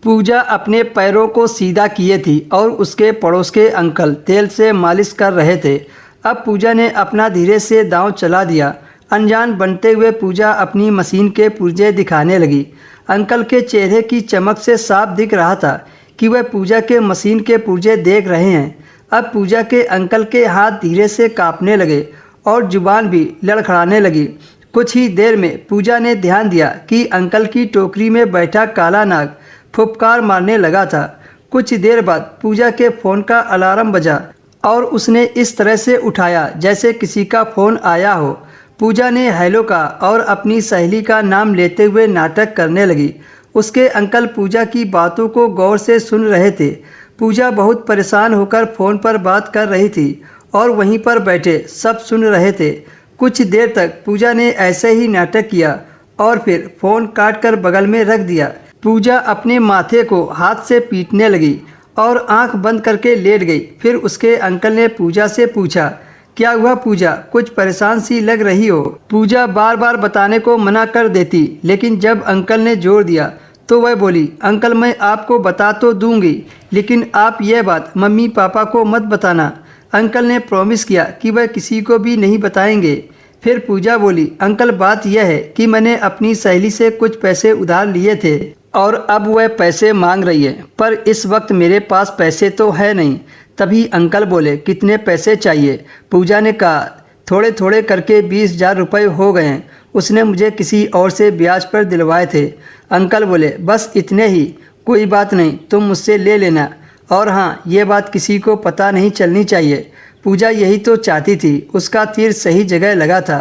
पूजा अपने पैरों को सीधा किए थी और उसके पड़ोस के अंकल तेल से मालिश कर रहे थे। अब पूजा ने अपना धीरे से दांव चला दिया। अनजान बनते हुए पूजा अपनी मशीन के पुर्जे दिखाने लगी। अंकल के चेहरे की चमक से साफ दिख रहा था कि वह पूजा के मशीन के पुर्जे देख रहे हैं। अब पूजा के अंकल के हाथ धीरे से कांपने लगे और जुबान भी लड़खड़ाने लगी। कुछ ही देर में पूजा ने ध्यान दिया कि अंकल की टोकरी में बैठा काला नाग फुफकार मारने लगा था। कुछ देर बाद पूजा के फ़ोन का अलार्म बजा और उसने इस तरह से उठाया जैसे किसी का फ़ोन आया हो। पूजा ने हेलो कहा और अपनी सहेली का नाम लेते हुए नाटक करने लगी। उसके अंकल पूजा की बातों को गौर से सुन रहे थे। पूजा बहुत परेशान होकर फ़ोन पर बात कर रही थी और वहीं पर बैठे सब सुन रहे थे। कुछ देर तक पूजा ने ऐसे ही नाटक किया और फिर फ़ोन काट कर बगल में रख दिया। पूजा अपने माथे को हाथ से पीटने लगी और आंख बंद करके लेट गई। फिर उसके अंकल ने पूजा से पूछा, क्या हुआ पूजा, कुछ परेशान सी लग रही हो। पूजा बार बार बताने को मना कर देती, लेकिन जब अंकल ने जोर दिया तो वह बोली, अंकल मैं आपको बता तो दूंगी, लेकिन आप यह बात मम्मी पापा को मत बताना। अंकल ने प्रॉमिस किया कि वह किसी को भी नहीं बताएंगे। फिर पूजा बोली, अंकल बात यह है कि मैंने अपनी सहेली से कुछ पैसे उधार लिए थे और अब वह पैसे मांग रही है, पर इस वक्त मेरे पास पैसे तो है नहीं। तभी अंकल बोले, कितने पैसे चाहिए। पूजा ने कहा, थोड़े थोड़े करके 20,000 रुपये हो गए हैं। उसने मुझे किसी और से ब्याज पर दिलवाए थे। अंकल बोले, बस इतने ही, कोई बात नहीं, तुम मुझसे ले लेना, और हाँ ये बात किसी को पता नहीं चलनी चाहिए। पूजा यही तो चाहती थी। उसका तीर सही जगह लगा था।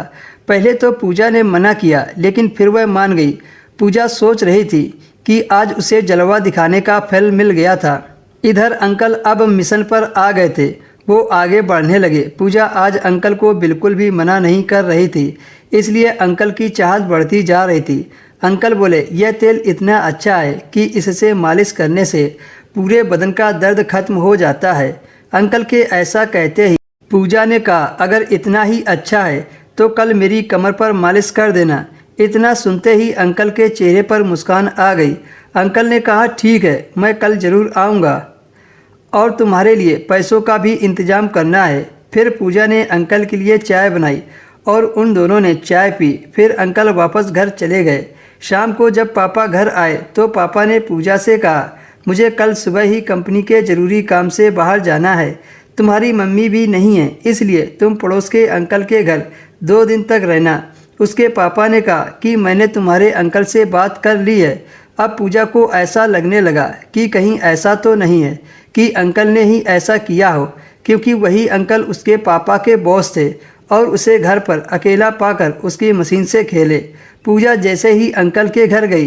पहले तो पूजा ने मना किया, लेकिन फिर वह मान गई। पूजा सोच रही थी कि आज उसे जलवा दिखाने का फल मिल गया था। इधर अंकल अब मिशन पर आ गए थे। वो आगे बढ़ने लगे। पूजा आज अंकल को बिल्कुल भी मना नहीं कर रही थी, इसलिए अंकल की चाहत बढ़ती जा रही थी। अंकल बोले, यह तेल इतना अच्छा है कि इससे मालिश करने से पूरे बदन का दर्द खत्म हो जाता है। अंकल के ऐसा कहते ही पूजा ने कहा, अगर इतना ही अच्छा है तो कल मेरी कमर पर मालिश कर देना। इतना सुनते ही अंकल के चेहरे पर मुस्कान आ गई। अंकल ने कहा, ठीक है, मैं कल ज़रूर आऊँगा और तुम्हारे लिए पैसों का भी इंतज़ाम करना है। फिर पूजा ने अंकल के लिए चाय बनाई और उन दोनों ने चाय पी। फिर अंकल वापस घर चले गए। शाम को जब पापा घर आए तो पापा ने पूजा से कहा, मुझे कल सुबह ही कंपनी के ज़रूरी काम से बाहर जाना है। तुम्हारी मम्मी भी नहीं है, इसलिए तुम पड़ोस के अंकल के घर 2 दिन तक रहना। उसके पापा ने कहा कि मैंने तुम्हारे अंकल से बात कर ली है। अब पूजा को ऐसा लगने लगा कि कहीं ऐसा तो नहीं है कि अंकल ने ही ऐसा किया हो, क्योंकि वही अंकल उसके पापा के बॉस थे और उसे घर पर अकेला पाकर उसकी मशीन से खेले। पूजा जैसे ही अंकल के घर गई